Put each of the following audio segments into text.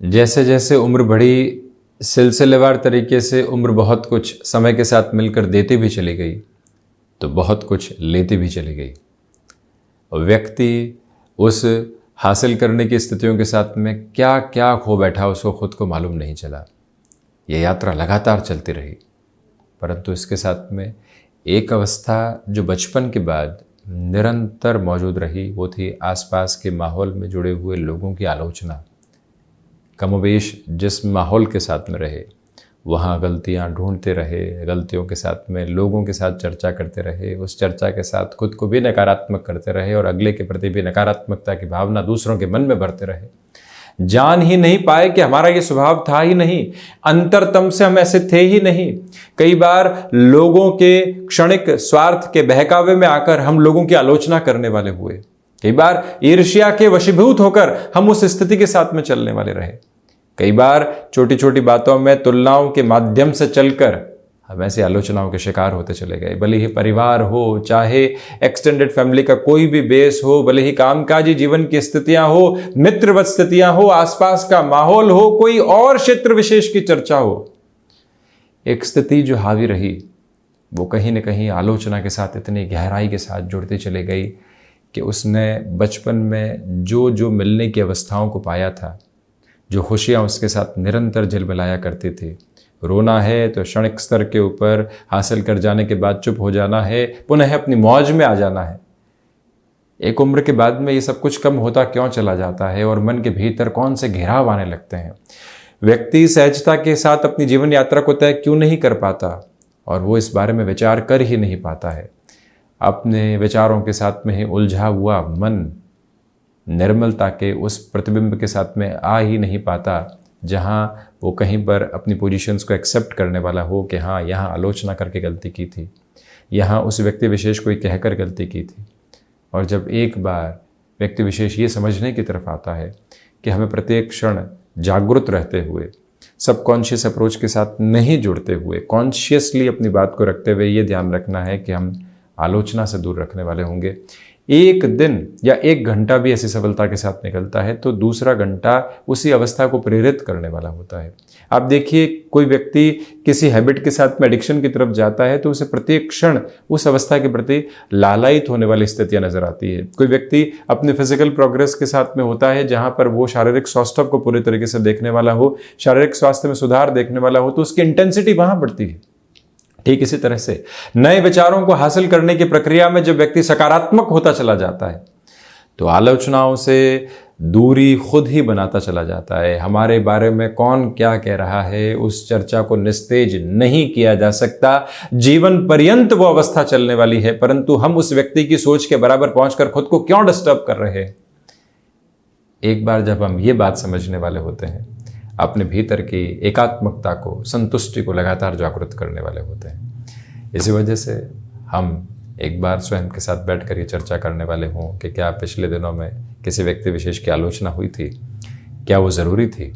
जैसे जैसे उम्र बढ़ी, सिलसिलेवार तरीके से उम्र बहुत कुछ समय के साथ मिलकर देती भी चली गई, तो बहुत कुछ लेती भी चली गई। व्यक्ति उस हासिल करने की स्थितियों के साथ में क्या क्या खो बैठा, उसको खुद को मालूम नहीं चला। यह यात्रा लगातार चलती रही, परंतु इसके साथ में एक अवस्था जो बचपन के बाद निरंतर मौजूद रही, वो थी आसपास के माहौल में जुड़े हुए लोगों की आलोचना। कमोबेश जिस माहौल के साथ में रहे, वहाँ गलतियाँ ढूंढते रहे, गलतियों के साथ में लोगों के साथ चर्चा करते रहे, उस चर्चा के साथ खुद को भी नकारात्मक करते रहे और अगले के प्रति भी नकारात्मकता की भावना दूसरों के मन में भरते रहे। जान ही नहीं पाए कि हमारा ये स्वभाव था ही नहीं, अंतरतम से हम ऐसे थे ही नहीं। कई बार लोगों के क्षणिक स्वार्थ के बहकावे में आकर हम लोगों की आलोचना करने वाले हुए। कई बार ईर्ष्या के वशीभूत होकर हम उस स्थिति के साथ में चलने वाले रहे। कई बार छोटी छोटी बातों में तुलनाओं के माध्यम से चलकर हम ऐसी आलोचनाओं के शिकार होते चले गए। भले ही परिवार हो, चाहे एक्सटेंडेड फैमिली का कोई भी बेस हो, भले ही कामकाजी जीवन की स्थितियां हो, मित्रवत स्थितियां हो, आसपास का माहौल हो, कोई और क्षेत्र विशेष की चर्चा हो, एक स्थिति जो हावी रही वो कहीं न कहीं आलोचना के साथ इतनी गहराई के साथ जुड़ती चली गई कि उसने बचपन में जो जो मिलने की अवस्थाओं को पाया था, जो खुशियाँ उसके साथ निरंतर झिलमिलाया करती थी, रोना है तो क्षणिक स्तर के ऊपर हासिल कर जाने के बाद चुप हो जाना है, पुनः अपनी मौज में आ जाना है। एक उम्र के बाद में ये सब कुछ कम होता क्यों चला जाता है और मन के भीतर कौन से घेराव आने लगते हैं। व्यक्ति सहजता के साथ अपनी जीवन यात्रा को तय क्यों नहीं कर पाता और वो इस बारे में विचार कर ही नहीं पाता है। अपने विचारों के साथ में ही उलझा हुआ मन निर्मलता के उस प्रतिबिंब के साथ में आ ही नहीं पाता जहाँ वो कहीं पर अपनी पोजीशंस को एक्सेप्ट करने वाला हो कि हाँ, यहाँ आलोचना करके गलती की थी, यहाँ उस व्यक्ति विशेष को कहकर गलती की थी। और जब एक बार व्यक्ति विशेष ये समझने की तरफ आता है कि हमें प्रत्येक क्षण जागरूक रहते हुए, सबकॉन्शियस अप्रोच के साथ नहीं जुड़ते हुए, कॉन्शियसली अपनी बात को रखते हुए ये ध्यान रखना है कि हम आलोचना से दूर रखने वाले होंगे। एक दिन या एक घंटा भी ऐसी सफलता के साथ निकलता है तो दूसरा घंटा उसी अवस्था को प्रेरित करने वाला होता है। आप देखिए, कोई व्यक्ति किसी हैबिट के साथ में एडिक्शन की तरफ जाता है तो उसे प्रत्येक क्षण उस अवस्था के प्रति लालायित होने वाली स्थितियां नजर आती है। कोई व्यक्ति अपने फिजिकल प्रोग्रेस के साथ में होता है जहां पर वो शारीरिक स्वास्थ्य को पूरी तरीके से देखने वाला हो, शारीरिक स्वास्थ्य में सुधार देखने वाला हो, तो उसकी इंटेंसिटी वहां बढ़ती है। ठीक इसी तरह से नए विचारों को हासिल करने की प्रक्रिया में जब व्यक्ति सकारात्मक होता चला जाता है तो आलोचनाओं से दूरी खुद ही बनाता चला जाता है। हमारे बारे में कौन क्या कह रहा है, उस चर्चा को निस्तेज नहीं किया जा सकता। जीवन पर्यंत वो अवस्था चलने वाली है, परंतु हम उस व्यक्ति की सोच के बराबर पहुंचकर खुद को क्यों डिस्टर्ब कर रहे हैं। एक बार जब हम ये बात समझने वाले होते हैं, अपने भीतर की एकात्मकता को, संतुष्टि को लगातार जागृत करने वाले होते हैं। इसी वजह से हम एक बार स्वयं के साथ बैठकर ये चर्चा करने वाले हों कि क्या पिछले दिनों में किसी व्यक्ति विशेष की आलोचना हुई थी, क्या वो ज़रूरी थी।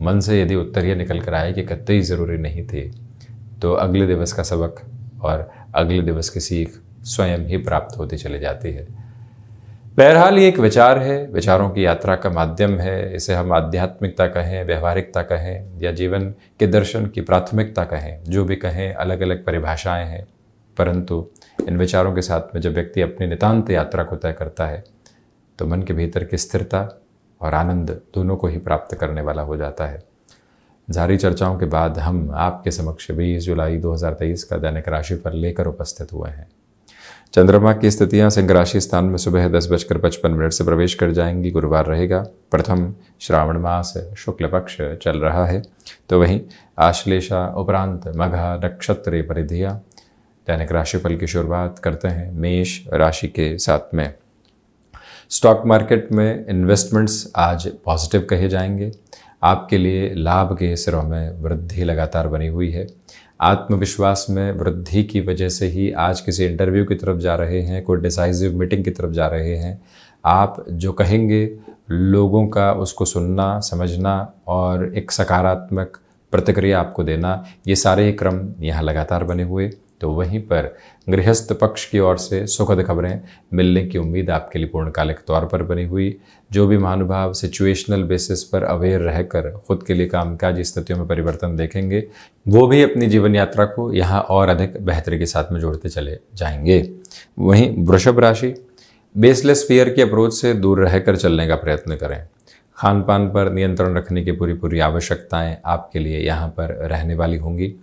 मन से यदि उत्तर ये निकल कर आए कि कतई ज़रूरी नहीं थी, तो अगले दिवस का सबक और अगले दिवस की सीख स्वयं ही प्राप्त होती चली जाती है। बहरहाल ये एक विचार है, विचारों की यात्रा का माध्यम है। इसे हम आध्यात्मिकता कहें, व्यवहारिकता कहें या जीवन के दर्शन की प्राथमिकता कहें, जो भी कहें, अलग अलग परिभाषाएं हैं। परंतु इन विचारों के साथ में जब व्यक्ति अपनी नितांत यात्रा को तय करता है तो मन के भीतर की स्थिरता और आनंद दोनों को ही प्राप्त करने वाला हो जाता है। जारी चर्चाओं के बाद हम आपके समक्ष 20 जुलाई 2023 का दैनिक राशिफल लेकर उपस्थित हुए हैं। चंद्रमा की स्थितियां सिंह राशि स्थान में सुबह 10:55 से प्रवेश कर जाएंगी। गुरुवार रहेगा, प्रथम श्रावण मास शुक्ल पक्ष चल रहा है, तो वहीं आश्लेषा उपरांत मघा नक्षत्र परिधिया। दैनिक राशिफल की शुरुआत करते हैं मेष राशि के साथ में। स्टॉक मार्केट में इन्वेस्टमेंट्स आज पॉजिटिव कहे जाएंगे। आपके लिए लाभ के सिरों में वृद्धि लगातार बनी हुई है। आत्मविश्वास में वृद्धि की वजह से ही आज किसी इंटरव्यू की तरफ जा रहे हैं, कोई डिसाइसिव मीटिंग की तरफ जा रहे हैं। आप जो कहेंगे लोगों का उसको सुनना, समझना और एक सकारात्मक प्रतिक्रिया आपको देना, ये सारे क्रम यहाँ लगातार बने हुए। तो वहीं पर गृहस्थ पक्ष की ओर से सुखद खबरें मिलने की उम्मीद आपके लिए पूर्णकालिक तौर पर बनी हुई। जो भी महानुभाव सिचुएशनल बेसिस पर अवेयर रहकर खुद के लिए कामकाजी स्थितियों में परिवर्तन देखेंगे, वो भी अपनी जीवन यात्रा को यहाँ और अधिक बेहतरी के साथ में जोड़ते चले जाएंगे। वहीं वृषभ राशि, बेसलेस फियर की अप्रोच से दूर रहकर चलने का प्रयत्न करें। खान पान पर नियंत्रण रखने की पूरी आवश्यकताएं आपके लिए यहाँ पर रहने वाली होंगी।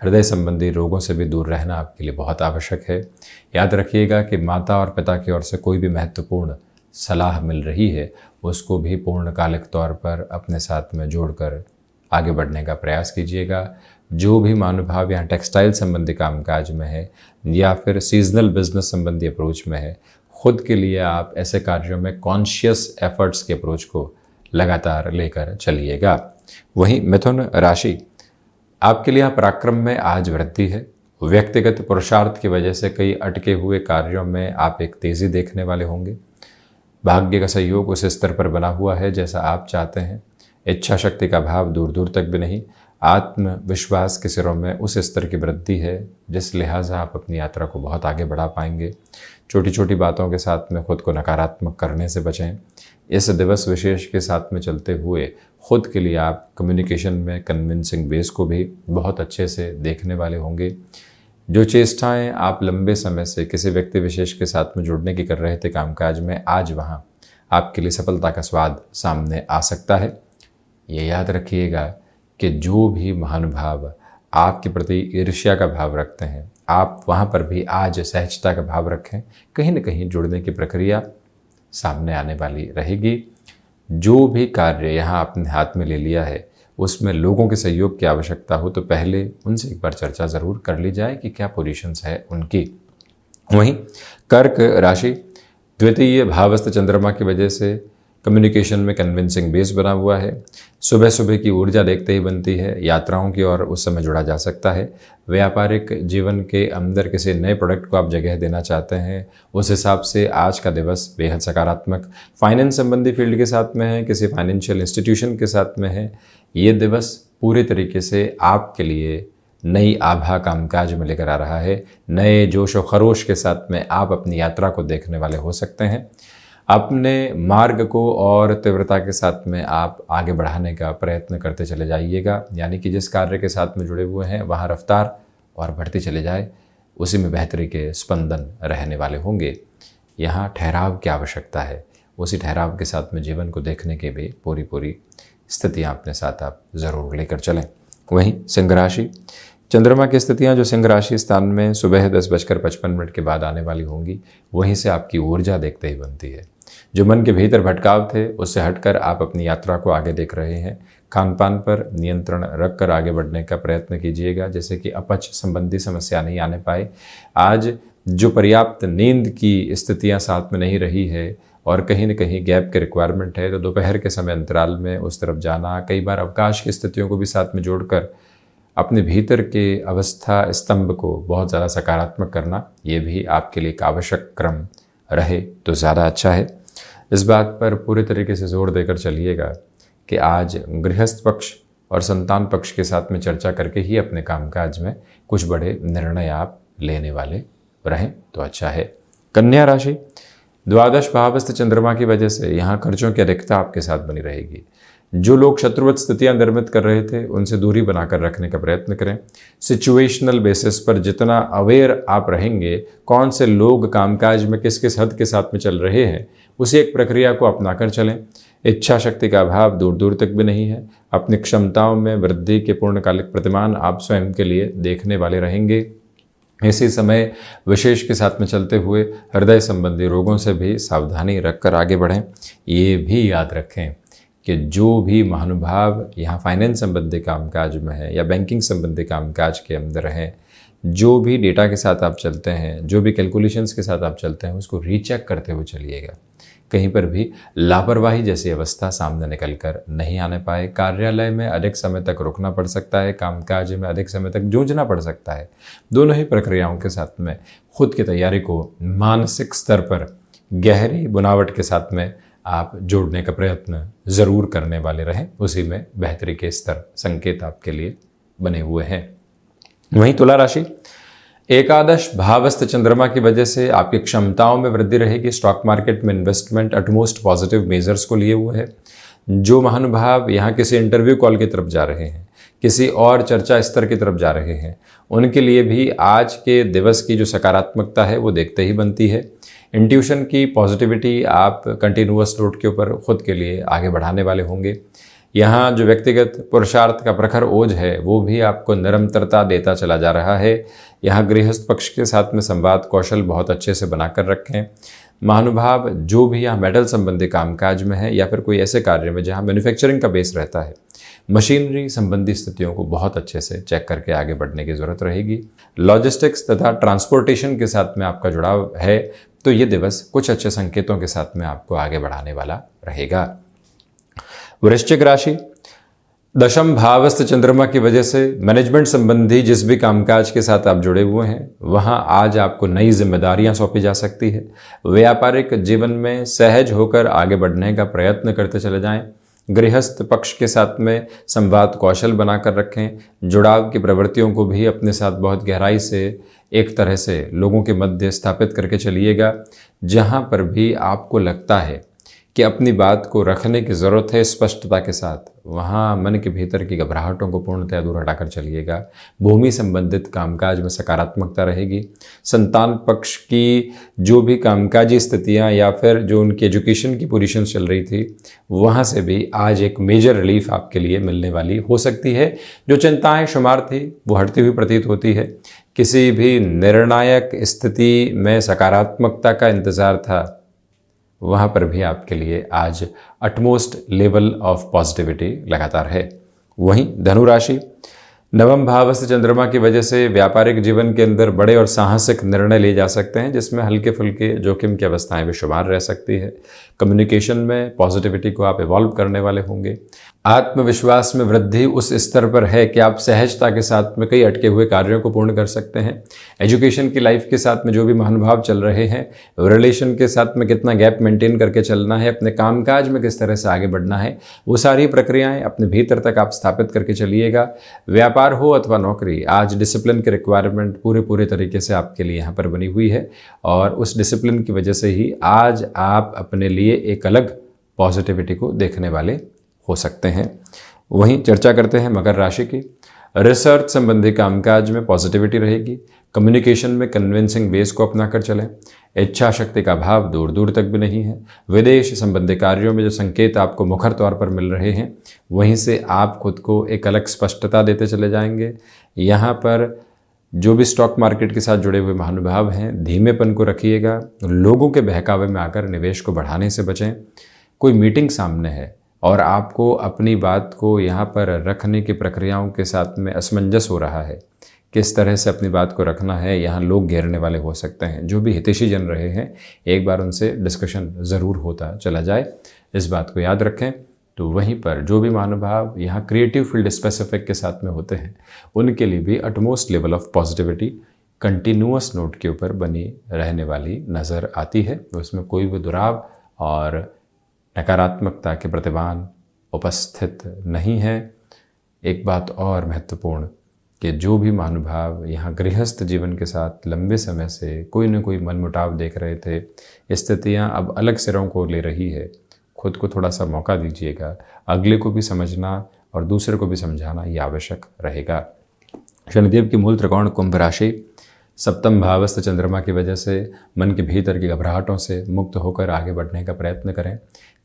हृदय संबंधी रोगों से भी दूर रहना आपके लिए बहुत आवश्यक है। याद रखिएगा कि माता और पिता की ओर से कोई भी महत्वपूर्ण सलाह मिल रही है, उसको भी पूर्णकालिक तौर पर अपने साथ में जोड़कर आगे बढ़ने का प्रयास कीजिएगा। जो भी महानुभाव यहाँ टेक्सटाइल संबंधी कामकाज में है या फिर सीजनल बिजनेस संबंधी अप्रोच में है, खुद के लिए आप ऐसे कार्यों में कॉन्शियस एफर्ट्स के अप्रोच को लगातार लेकर चलिएगा। वहीं मिथुन राशि, आपके लिए यहाँ पराक्रम में आज वृद्धि है। व्यक्तिगत पुरुषार्थ की वजह से कई अटके हुए कार्यों में आप एक तेज़ी देखने वाले होंगे। भाग्य का सहयोग उस स्तर पर बना हुआ है जैसा आप चाहते हैं। इच्छा शक्ति का भाव दूर दूर तक भी नहीं। आत्मविश्वास के सिरों में उस स्तर की वृद्धि है जिस लिहाजा आप अपनी यात्रा को बहुत आगे बढ़ा पाएंगे। छोटी छोटी बातों के साथ में खुद को नकारात्मक करने से बचें। इस दिवस विशेष के साथ में चलते हुए खुद के लिए आप कम्युनिकेशन में कन्विंसिंग बेस को भी बहुत अच्छे से देखने वाले होंगे। जो चेष्टाएं आप लंबे समय से किसी व्यक्ति विशेष के साथ में जुड़ने की कर रहे थे कामकाज में, आज वहां आपके लिए सफलता का स्वाद सामने आ सकता है। ये याद रखिएगा कि जो भी महानुभाव आपके प्रति ईर्ष्या का भाव रखते हैं, आप वहाँ पर भी आज सहजता का भाव रखें। कहीं न कहीं जुड़ने की प्रक्रिया सामने आने वाली रहेगी। जो भी कार्य यहाँ आपने हाथ में ले लिया है, उसमें लोगों के सहयोग की आवश्यकता हो तो पहले उनसे एक बार चर्चा ज़रूर कर ली जाए कि क्या पोजीशंस है उनकी। वहीं कर्क राशि, द्वितीय भावस्थ चंद्रमा की वजह से कम्युनिकेशन में कन्विंसिंग बेस बना हुआ है। सुबह सुबह की ऊर्जा देखते ही बनती है। यात्राओं की ओर उस समय जुड़ा जा सकता है। व्यापारिक जीवन के अंदर किसी नए प्रोडक्ट को आप जगह देना चाहते हैं, उस हिसाब से आज का दिवस बेहद सकारात्मक। फाइनेंस संबंधी फील्ड के साथ में है, किसी फाइनेंशियल इंस्टीट्यूशन के साथ में है, ये दिवस पूरे तरीके से आपके लिए नई आभा कामकाज में लेकर आ रहा है। नए जोश और खरोश के साथ में आप अपनी यात्रा को देखने वाले हो सकते हैं। अपने मार्ग को और तीव्रता के साथ में आप आगे बढ़ाने का प्रयत्न करते चले जाइएगा। यानी कि जिस कार्य के साथ में जुड़े हुए हैं वहाँ रफ्तार और बढ़ती चले जाए, उसी में बेहतरी के स्पंदन रहने वाले होंगे। यहाँ ठहराव की आवश्यकता है, उसी ठहराव के साथ में जीवन को देखने के भी पूरी स्थितियाँ अपने साथ आप ज़रूर लेकर चलें। वहीं सिंह राशि, चंद्रमा की स्थितियाँ जो सिंह राशि स्थान में सुबह 10:55 के बाद आने वाली होंगी, वहीं से आपकी ऊर्जा देखते ही बनती है। जो मन के भीतर भटकाव थे उससे हटकर आप अपनी यात्रा को आगे देख रहे हैं। खान पान पर नियंत्रण रखकर आगे बढ़ने का प्रयत्न कीजिएगा, जैसे कि अपच संबंधी समस्या नहीं आने पाए। आज जो पर्याप्त नींद की स्थितियां साथ में नहीं रही है और कहीं न कहीं गैप के रिक्वायरमेंट है, तो दोपहर के समय अंतराल में उस तरफ जाना, कई बार अवकाश की स्थितियों को भी साथ में जोड़कर अपने भीतर के अवस्था स्तंभ को बहुत ज़्यादा सकारात्मक करना, ये भी आपके लिए एक आवश्यक क्रम रहे तो ज़्यादा अच्छा है। इस बात पर पूरे तरीके से जोर देकर चलिएगा कि आज गृहस्थ पक्ष और संतान पक्ष के साथ में चर्चा करके ही अपने कामकाज में कुछ बड़े निर्णय आप लेने वाले रहें तो अच्छा है। कन्या राशि, द्वादश भावस्थ चंद्रमा की वजह से यहाँ खर्चों की अधिकता आपके साथ बनी रहेगी। जो लोग शत्रुवत स्थितियां निर्मित कर रहे थे उनसे दूरी बनाकर रखने का प्रयत्न करें। सिचुएशनल बेसिस पर जितना अवेयर आप रहेंगे, कौन से लोग कामकाज में किस किस हद के साथ में चल रहे हैं, उसी एक प्रक्रिया को अपनाकर चलें। इच्छा शक्ति का अभाव दूर दूर तक भी नहीं है। अपनी क्षमताओं में वृद्धि के पूर्णकालिक प्रतिमान आप स्वयं के लिए देखने वाले रहेंगे। इसी समय विशेष के साथ में चलते हुए हृदय संबंधी रोगों से भी सावधानी रखकर आगे बढ़ें। ये भी याद रखें कि जो भी महानुभाव यहाँ फाइनेंस संबंधी कामकाज में है या बैंकिंग संबंधी कामकाज के अंदर हैं, जो भी डेटा के साथ आप चलते हैं, जो भी कैलकुलेशंस के साथ आप चलते हैं, उसको रीचेक करते हुए चलिएगा। कहीं पर भी लापरवाही जैसी अवस्था सामने निकल कर नहीं आने पाए। कार्यालय में अधिक समय तक रुकना पड़ सकता है, कामकाज में अधिक समय तक जूझना पड़ सकता है। दोनों ही प्रक्रियाओं के साथ में खुद की तैयारी को मानसिक स्तर पर गहरी बुनावट के साथ में आप जोड़ने का प्रयत्न ज़रूर करने वाले रहें। उसी में बेहतरी के स्तर संकेत आपके लिए बने हुए हैं। वहीं तुला राशि, एकादश भावस्थ चंद्रमा की वजह से आपकी क्षमताओं में वृद्धि रहेगी। स्टॉक मार्केट में इन्वेस्टमेंट अटमोस्ट पॉजिटिव मेजर्स को लिए हुए है। जो महानुभाव यहाँ किसी इंटरव्यू कॉल की तरफ जा रहे हैं, किसी और चर्चा स्तर की तरफ जा रहे हैं, उनके लिए भी आज के दिवस की जो सकारात्मकता है वो देखते ही बनती है। इंट्यूशन की पॉजिटिविटी आप कंटिन्यूअस नोट के ऊपर खुद के लिए आगे बढ़ाने वाले होंगे। यहाँ जो व्यक्तिगत पुरुषार्थ का प्रखर ओज है वो भी आपको निरंतरता देता चला जा रहा है। यहाँ गृहस्थ पक्ष के साथ में संवाद कौशल बहुत अच्छे से बनाकर रखें। महानुभाव जो भी यहाँ मेटल संबंधी कामकाज में है या फिर कोई ऐसे कार्य में जहाँ मैन्युफैक्चरिंग का बेस रहता है, मशीनरी संबंधी स्थितियों को बहुत अच्छे से चेक करके आगे बढ़ने की जरूरत रहेगी। लॉजिस्टिक्स तथा ट्रांसपोर्टेशन के साथ में आपका जुड़ाव है तो ये दिवस कुछ अच्छे संकेतों के साथ में आपको आगे बढ़ाने वाला रहेगा। वृश्चिक राशि, दशम भावस्थ चंद्रमा की वजह से मैनेजमेंट संबंधी जिस भी कामकाज के साथ आप जुड़े हुए हैं वहां आज आपको नई जिम्मेदारियां सौंपी जा सकती है। व्यापारिक जीवन में सहज होकर आगे बढ़ने का प्रयत्न करते चले जाएं। गृहस्थ पक्ष के साथ में संवाद कौशल बनाकर रखें। जुड़ाव की प्रवृत्तियों को भी अपने साथ बहुत गहराई से एक तरह से लोगों के मध्य स्थापित करके चलिएगा। जहां पर भी आपको लगता है कि अपनी बात को रखने की ज़रूरत है स्पष्टता के साथ, वहाँ मन के भीतर की घबराहटों को पूर्णतः दूर हटाकर चलिएगा। भूमि संबंधित कामकाज में सकारात्मकता रहेगी। संतान पक्ष की जो भी कामकाजी स्थितियाँ या फिर जो उनकी एजुकेशन की पोजीशन चल रही थी वहाँ से भी आज एक मेजर रिलीफ आपके लिए मिलने वाली हो सकती है। जो चिंताएँ शुमार थी वो हटती हुई प्रतीत होती है। किसी भी निर्णायक स्थिति में सकारात्मकता का इंतज़ार था, वहाँ पर भी आपके लिए आज अटमोस्ट लेवल ऑफ पॉजिटिविटी लगातार है। वहीं धनु राशि, नवम भावस्थ चंद्रमा की वजह से व्यापारिक जीवन के अंदर बड़े और साहसिक निर्णय लिए जा सकते हैं जिसमें हल्के फुल्के जोखिम की अवस्थाएं भी शुमार रह सकती है। कम्युनिकेशन में पॉजिटिविटी को आप इवॉल्व करने वाले होंगे। आत्मविश्वास में वृद्धि उस स्तर पर है कि आप सहजता के साथ में कई अटके हुए कार्यों को पूर्ण कर सकते हैं। एजुकेशन की लाइफ के साथ में जो भी महानुभाव चल रहे हैं, रिलेशन के साथ में कितना गैप मेंटेन करके चलना है, अपने कामकाज में किस तरह से आगे बढ़ना है, वो सारी प्रक्रियाएं अपने भीतर तक आप स्थापित करके चलिएगा। व्यापार हो अथवा नौकरी, आज डिसिप्लिन की रिक्वायरमेंट पूरे तरीके से आपके लिए यहाँ पर बनी हुई है और उस डिसिप्लिन की वजह से ही आज आप अपने लिए एक अलग पॉजिटिविटी को देखने वाले हो सकते हैं। वहीं चर्चा करते हैं मकर राशि की। रिसर्च संबंधी कामकाज में पॉजिटिविटी रहेगी। कम्युनिकेशन में कन्विंसिंग वेज को अपनाकर चलें। इच्छा शक्ति का भाव दूर दूर तक भी नहीं है। विदेश संबंधी कार्यों में जो संकेत आपको मुखर तौर पर मिल रहे हैं वहीं से आप खुद को एक अलग स्पष्टता देते चले जाएंगे। यहाँ पर जो भी स्टॉक मार्केट के साथ जुड़े हुए महानुभाव हैं, धीमेपन को रखिएगा। लोगों के बहकावे में आकर निवेश को बढ़ाने से बचें। कोई मीटिंग सामने है और आपको अपनी बात को यहाँ पर रखने की प्रक्रियाओं के साथ में असमंजस हो रहा है, किस तरह से अपनी बात को रखना है, यहाँ लोग घेरने वाले हो सकते हैं। जो भी हितैषी जन रहे हैं एक बार उनसे डिस्कशन ज़रूर होता चला जाए, इस बात को याद रखें। तो वहीं पर जो भी महानुभाव यहाँ क्रिएटिव फील्ड स्पेसिफिक के साथ में होते हैं उनके लिए भी utmost level of positivity continuous note के ऊपर बनी रहने वाली नज़र आती है। उसमें कोई भी दुराव और नकारात्मकता के प्रतिमान उपस्थित नहीं है। एक बात और महत्वपूर्ण कि जो भी महानुभाव यहाँ गृहस्थ जीवन के साथ लंबे समय से कोई न कोई मनमुटाव देख रहे थे, स्थितियाँ अब अलग सिरों को ले रही है। खुद को थोड़ा सा मौका दीजिएगा। अगले को भी समझना और दूसरे को भी समझाना ये आवश्यक रहेगा। शनिदेव की मूल त्रिकोण कुंभ राशि, सप्तम भावस्थ चंद्रमा की वजह से मन के भीतर की घबराहटों से मुक्त होकर आगे बढ़ने का प्रयत्न करें।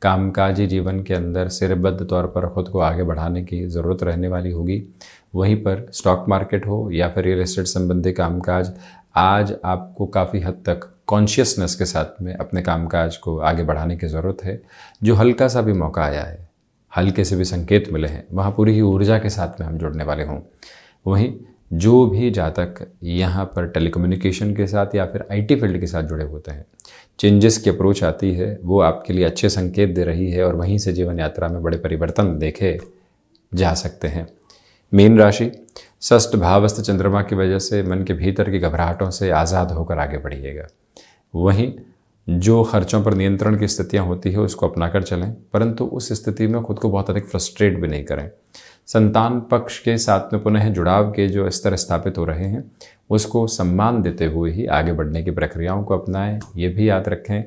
कामकाजी जीवन के अंदर सिरबद्ध तौर पर खुद को आगे बढ़ाने की ज़रूरत रहने वाली होगी। वहीं पर स्टॉक मार्केट हो या फिर रियल एस्टेट संबंधी कामकाज, आज आपको काफ़ी हद तक कॉन्शियसनेस के साथ में अपने कामकाज को आगे बढ़ाने की ज़रूरत है। जो हल्का सा भी मौका आया है, हल्के से भी संकेत मिले हैं, वहाँ पूरी ही ऊर्जा के साथ में हम जुड़ने वाले हों। वहीं जो भी जातक यहाँ पर टेलीकम्युनिकेशन के साथ या फिर आईटी फील्ड के साथ जुड़े होते हैं, चेंजेस की अप्रोच आती है, वो आपके लिए अच्छे संकेत दे रही है और वहीं से जीवन यात्रा में बड़े परिवर्तन देखे जा सकते हैं। मीन राशि, षष्ठ भावस्थ चंद्रमा की वजह से मन के भीतर की घबराहटों से आज़ाद होकर आगे बढ़िएगा। वहीं जो खर्चों पर नियंत्रण की स्थितियां होती है उसको अपनाकर चलें, परंतु उस स्थिति में खुद को बहुत अधिक फ्रस्ट्रेट भी नहीं करें। संतान पक्ष के साथ में पुनः जुड़ाव के जो स्तर स्थापित हो रहे हैं उसको सम्मान देते हुए ही आगे बढ़ने की प्रक्रियाओं को अपनाएं। ये भी याद रखें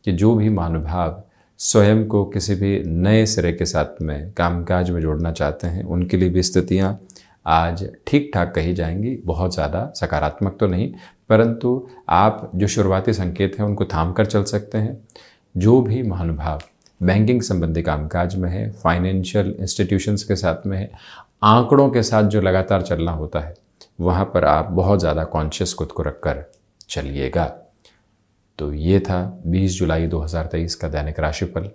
कि जो भी महानुभाव स्वयं को किसी भी नए सिरे के साथ में कामकाज में जोड़ना चाहते हैं उनके लिए भी स्थितियाँ आज ठीक ठाक कही जाएंगी, बहुत ज़्यादा सकारात्मक तो नहीं, परंतु आप जो शुरुआती संकेत हैं उनको थाम कर चल सकते हैं। जो भी महानुभाव बैंकिंग संबंधी कामकाज में है, फाइनेंशियल इंस्टीट्यूशंस के साथ में है, आंकड़ों के साथ जो लगातार चलना होता है वहाँ पर आप बहुत ज़्यादा कॉन्शियस खुद को रखकर चलिएगा। तो ये था 20 जुलाई 2023 का दैनिक राशिफल।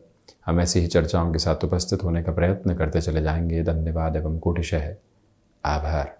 हम ऐसी ही चर्चाओं के साथ उपस्थित होने का प्रयत्न करते चले जाएंगे। धन्यवाद एवं कोटिशः आभार।